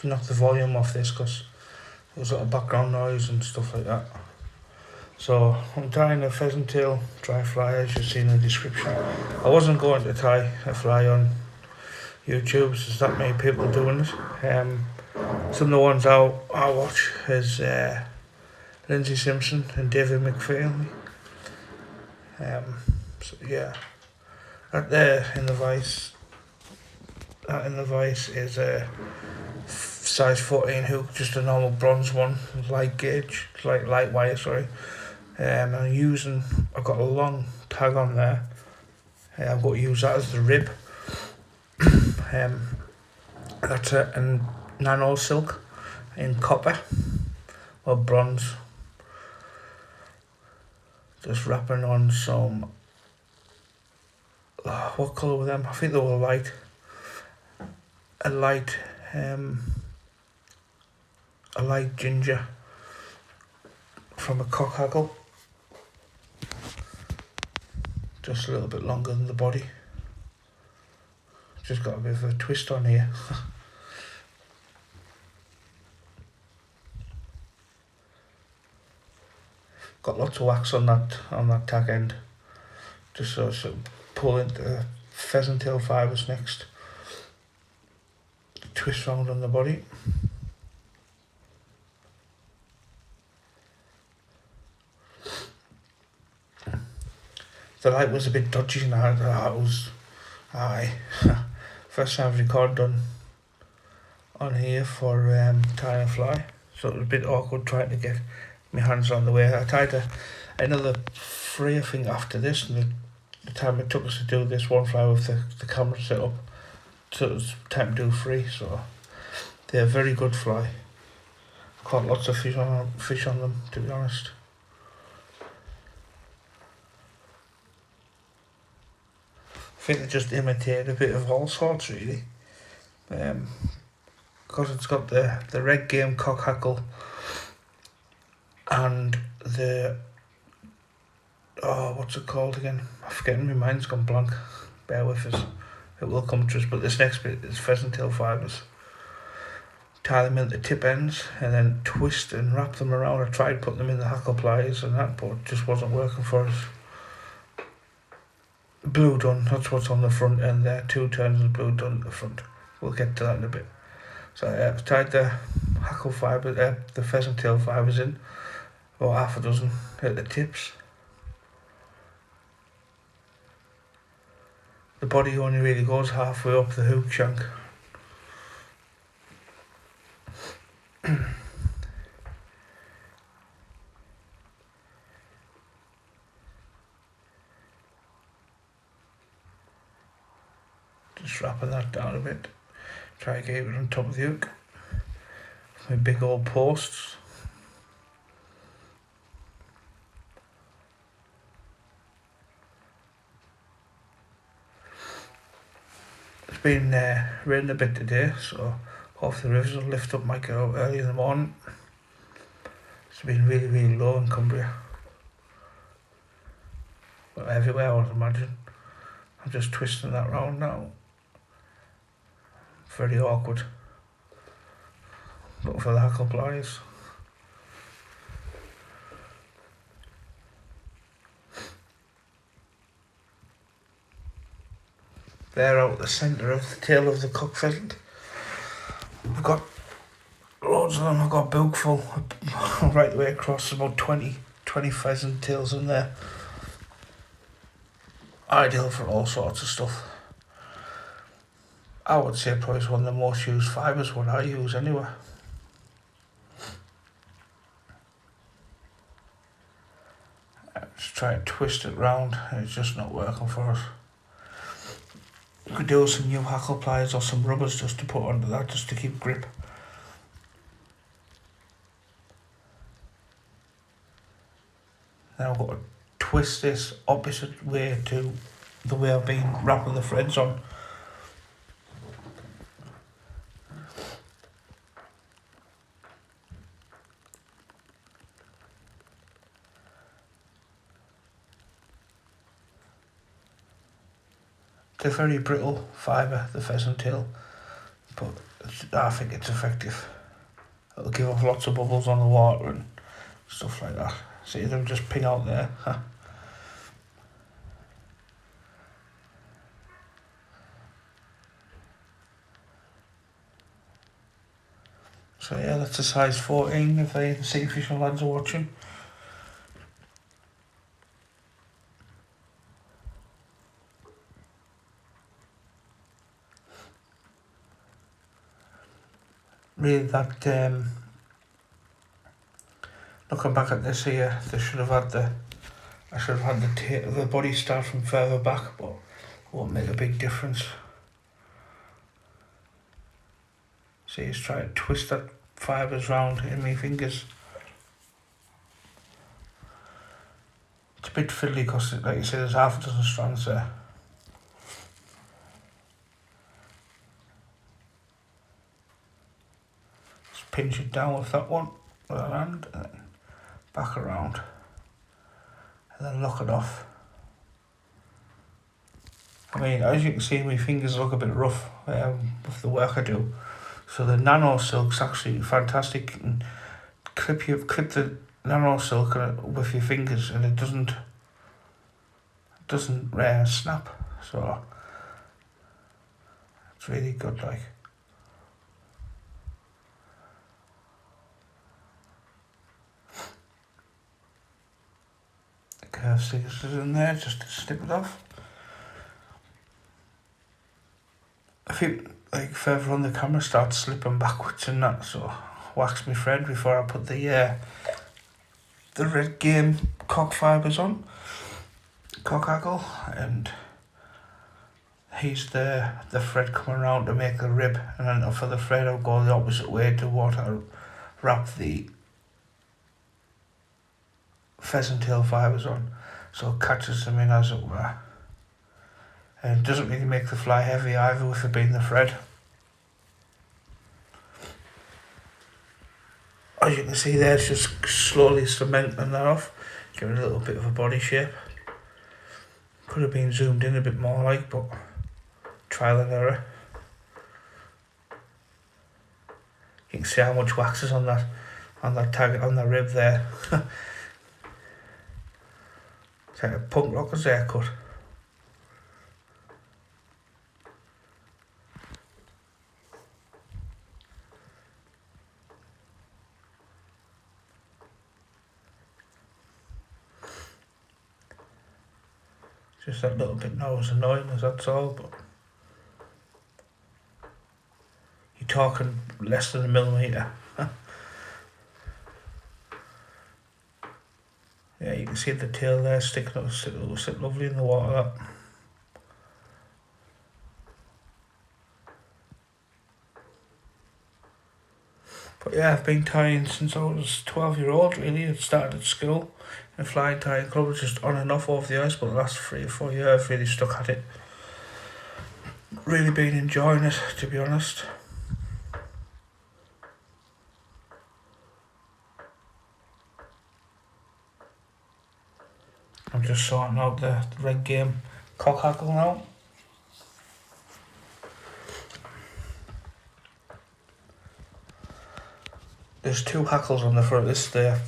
knock the volume off this because there's a lot of background noise and stuff like that. So I'm tying a pheasant tail dry fly, as you see in the description. I wasn't going to tie a fly on YouTube, there's that many people doing it. Some of the ones I watch is Lindsay Simpson and David McPhail. So yeah, that there in the vice. That in the vice is a size 14 hook, just a normal bronze one, light gauge, light wire. Sorry. I've got a long tag on there. I'm going to use that as the rib. That's a nano silk in copper or bronze. Just wrapping on some. What colour were them? I think they were light. A light ginger from a cock hackle. Just a little bit longer than the body. Just got a bit of a twist on here. Got lots of wax on that tack end. Just so pull into the pheasant tail fibres next. Twist round on the body. The light was a bit dodgy and first time I've recorded on here for tying a fly, so it was a bit awkward trying to get my hands on the way. I tied another free, I think, after this, and the time it took us to do this one fly with the camera set up, so it was time to do free. So they're a very good fly. Caught lots of fish on them, to be honest. I think they just imitate a bit of all sorts, really. Because it's got the red game cock hackle and the what's it called again? I'm forgetting, my mind's gone blank. Bear with us, it will come to us. But this next bit is pheasant tail fibres. Tie them at the tip ends and then twist and wrap them around. I tried putting them in the hackle pliers and that, but it just wasn't working for us. Blue done, that's what's on the front end there, 2 turns of blue done at the front. We'll get to that in a bit. So I've tied the hackle fibre, the pheasant tail fibres in, about half a dozen at the tips. The body only really goes halfway up the hook shank. Just wrapping that down a bit. Try to get it on top of the hook. My big old posts. It's been raining a bit today, so hopefully the rivers will lift up, might get out early in the morning. It's been really, really low in Cumbria. Well, everywhere, I would imagine. I'm just twisting that round now. Very awkward. Looking for the hackle pliers. They're out the centre of the tail of the cock pheasant. We've got loads of them. I've got a book full right the way across, about 20 pheasant tails in there. Ideal for all sorts of stuff. I would say probably one of the most used fibres, what I use anyway. Just try to twist it round and it's just not working for us. You could do some new hackle pliers or some rubbers just to put under that, just to keep grip. Now I've got to twist this opposite way to the way I've been wrapping the threads on. It's a very brittle fibre, the pheasant tail, but I think it's effective. It'll give off lots of bubbles on the water and stuff like that. See them just ping out there. So yeah, that's a size 14 if any of the sea fishing lads are watching. Really that, looking back at this here, I should have had the body start from further back, but it won't make a big difference. See, he's trying to twist that fibres round in my fingers. It's a bit fiddly because, like you say, there's half a dozen strands there. Just pinch it down with that one, with that hand, and then back around, and then lock it off. I mean, as you can see, my fingers look a bit rough with the work I do. So the nano silk's actually fantastic. And clip the nano silk with your fingers, and it doesn't snap. So it's really good, like. The curved scissors in there just to snip it off. I think like further on the camera starts slipping backwards and that, so wax my thread before I put the red game cock fibres on, cock hackle, and he's the thread coming around to make the rib, and then for the thread I'll go the opposite way to what I wrap the pheasant tail fibres on, so it catches them in as it were. And it doesn't really make the fly heavy either with it being the thread. As you can see there, it's just slowly cementing that off, giving it a little bit of a body shape. Could have been zoomed in a bit more like, but trial and error. You can see how much wax is on that tag, on that rib there. It's like a punk rocker's haircut. Just that little bit now is annoying, as that's all, but you're talking less than a millimetre. Yeah, you can see the tail there sticking up, it'll sit lovely in the water, that. But yeah, I've been tying since I was 12-year-old really. I started at school in a flying tying club, just on and off over the ice, but the last 3 or 4 years I've really stuck at it. Really been enjoying it, to be honest. I'm just sorting out the red game cock hackle now. There's 2 hackles on the front. This is the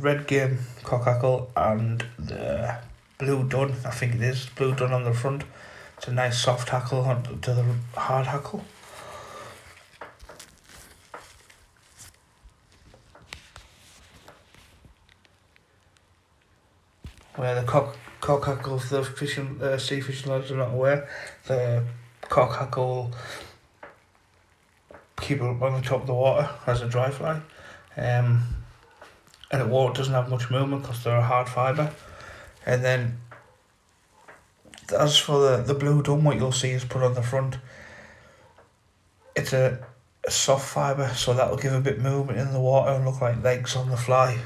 red game cock hackle and the blue dun, I think it is, blue dun on the front. It's a nice soft hackle to the hard hackle. Where the cock hackle, for the sea fishing lads are not aware, the cock hackle keep it up on the top of the water as a dryfly, and it doesn't have much movement because they're a hard fibre. And then as for the blue dun, what you'll see is put on the front, it's a soft fibre, so that'll give a bit of movement in the water and look like legs on the fly.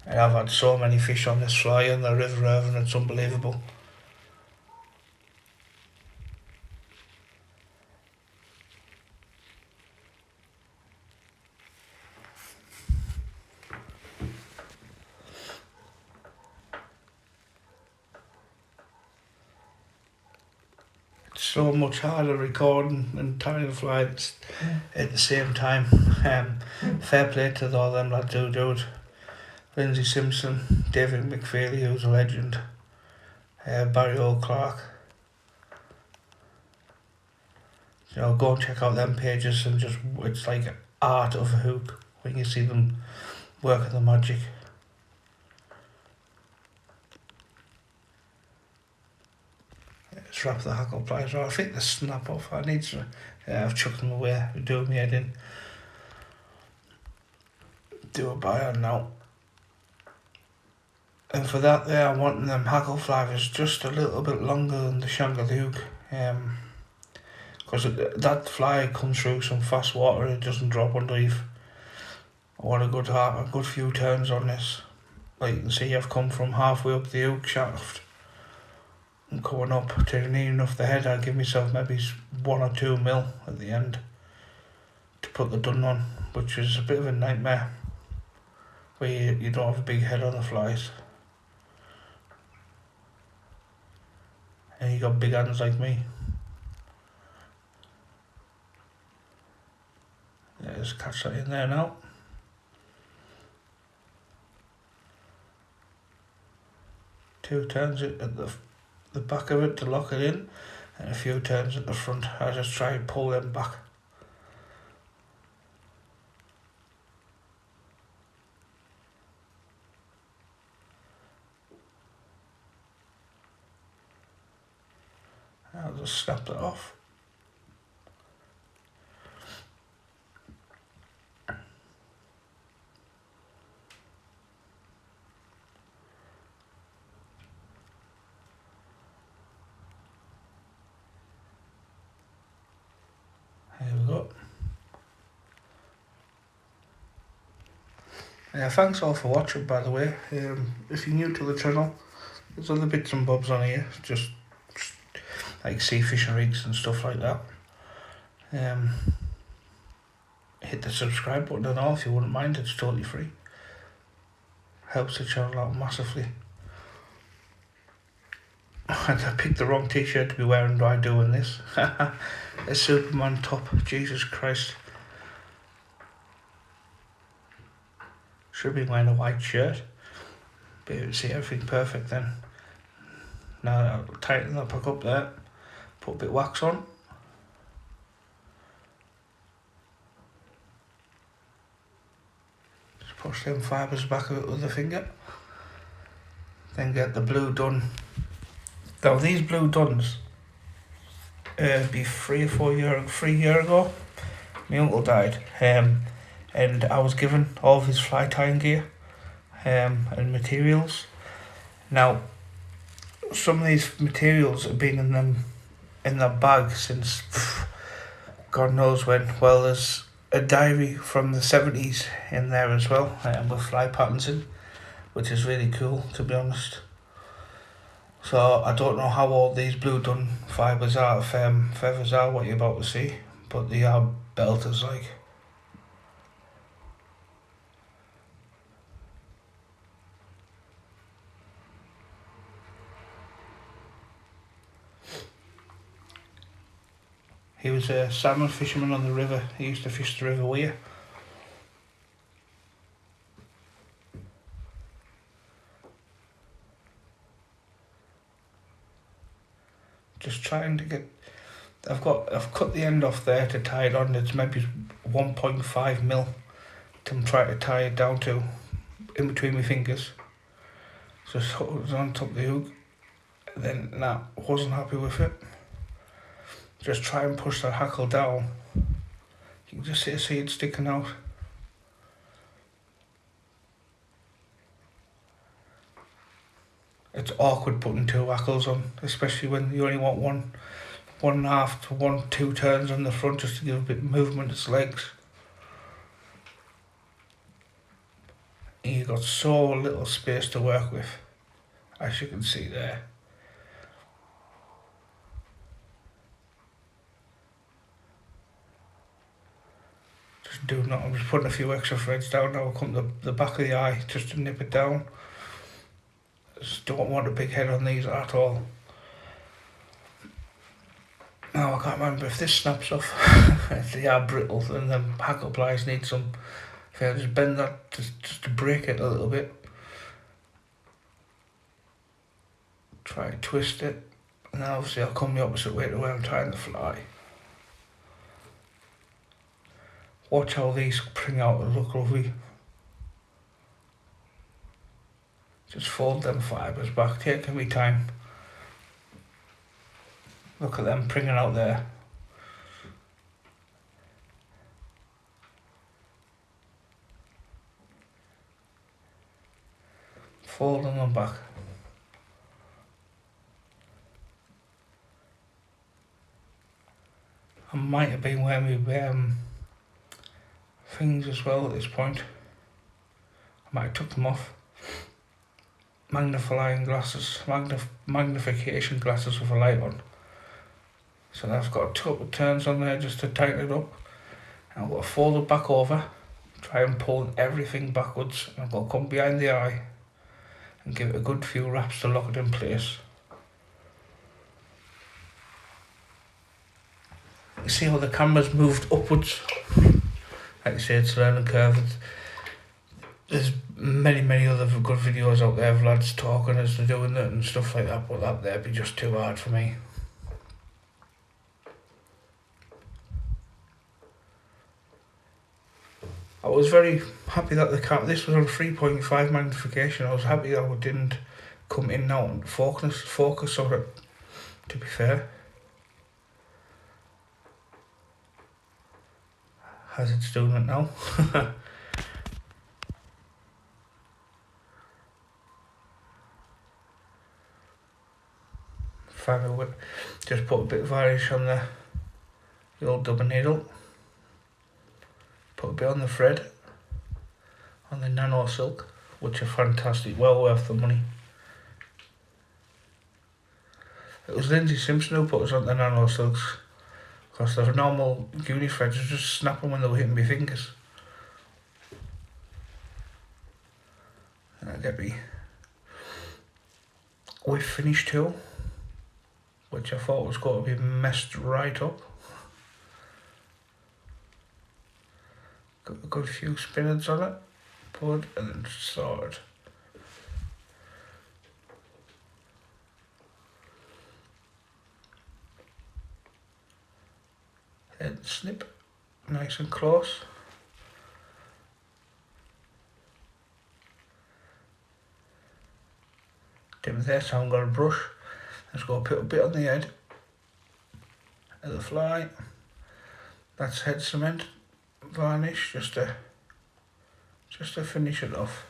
And I've had so many fish on this fly in the river and it's unbelievable. so much harder recording and tying a fly at the same time. Fair play to all them lads who do it. Lindsay Simpson, David McPhailey, who's a legend, Barry O'Clark. You know, go and check out them pages and just, it's like art of a hook when you see them working the magic. Let's wrap the hackle pliers. I think they snap off. I need to, I've chucked them away, doing my head in. Do a buy-on now. And for that there, I'm wanting them hackle fibres just a little bit longer than the shank of the hook. Because that fly comes through some fast water, it doesn't drop underneath. I want a good few turns on this. Like you can see, I've come from halfway up the hook shaft and coming up to near enough the head. I'll give myself maybe 1 or 2 mil at the end to put the dun on, which is a bit of a nightmare where you don't have a big head on the flies. And you got big hands like me. Let's catch that in there now. Two turns at the back of it to lock it in, and a few turns at the front. I just try and pull them back. I'll just snap that off. There we go. Thanks all for watching, by the way. If you're new to the channel, there's other bits and bobs on here, just like sea fishing rigs and stuff like that. Hit the subscribe button and all if you wouldn't mind, it's totally free. Helps the channel out massively. And I picked the wrong t-shirt to be wearing while doing this. A Superman top, Jesus Christ. Should be wearing a white shirt. Be able to see everything perfect then. Now I'll tighten that back up there. Put a bit of wax on. Just push them fibres back a bit with the finger. Then get the blue done. Now these blue duns, be 3 year ago, my uncle died, and I was given all of his fly tying gear and materials. Now, some of these materials have been in the bag since God knows when. Well, there's a diary from the 70s in there as well, with fly patterns in, which is really cool, to be honest. So I don't know how old these blue dun fibres are, feathers are, what you're about to see, but they are belters like. He was a salmon fisherman on the river. He used to fish the River Weir. Just trying to get, I've cut the end off there to tie it on. It's maybe 1.5 mil to try to tie it down to in between my fingers. Just hold it on top of the hook. Then wasn't happy with it. Just try and push that hackle down. You can just see it sticking out. It's awkward putting 2 hackles on, especially when you only want one and a half to 2 turns on the front just to give a bit of movement to its legs. And you've got so little space to work with, as you can see there. Just doing that. I'm just putting a few extra threads down now. I'll come to the back of the eye just to nip it down. Just don't want a big head on these at all. Now I can't remember if this snaps off. If they are brittle, then the hackle pliers need some. If I just bend that just to break it a little bit. Try to twist it, and then obviously I'll come the opposite way to where I'm tying the fly. Watch how these spring out and look lovely. Just fold them fibres back, taking me time. Look at them pringing out there. Folding them back. I might have been wearing my things as well at this point. I might have took them off. Magnifying glasses, magnification glasses with a light on. So I've got a couple of turns on there just to tighten it up. And I've got to fold it back over, try and pull everything backwards. And I've got to come behind the eye and give it a good few wraps to lock it in place. You see how the camera's moved upwards? Like I say, it's a learning curve. There's many other good videos out there of lads talking as they're doing it and stuff like that, but that there'd be just too hard for me. I was very happy that this was on 3.5 magnification. I was happy that it didn't come in and out and focus on it, to be fair. As it's doing it now. Finally, just put a bit of varnish on the old double needle. Put a bit on the thread, on the nano silk, which are fantastic, well worth the money. It was Lindsay Simpson who put us on the nano silks, because the normal uni threads were just snapping when they were hitting my fingers. And I get me whip finish tool, which I thought was going to be messed right up. Got a good few spinners on it, pulled and then sorted. Head snip, nice and close. Dim there, so I'm going to brush. Let's go put a bit on the head of the fly. That's head cement varnish, just to finish it off.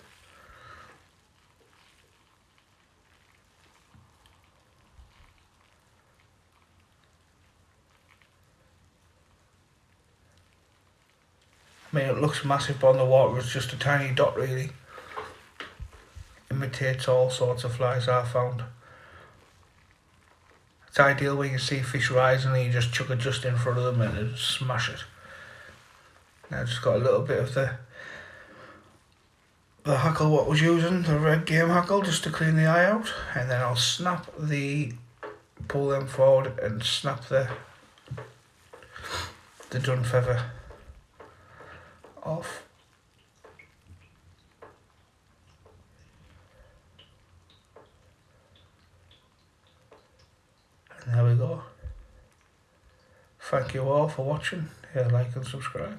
I mean, it looks massive, but on the water it's just a tiny dot really. Imitates all sorts of flies I've found. It's ideal when you see fish rising and you just chuck it just in front of them and it'll smash it. Now I've just got a little bit of the hackle what I was using, the red game hackle, just to clean the eye out, and then I'll pull them forward and snap the dun feather off. And there we go. Thank you all for watching. Hit like and subscribe.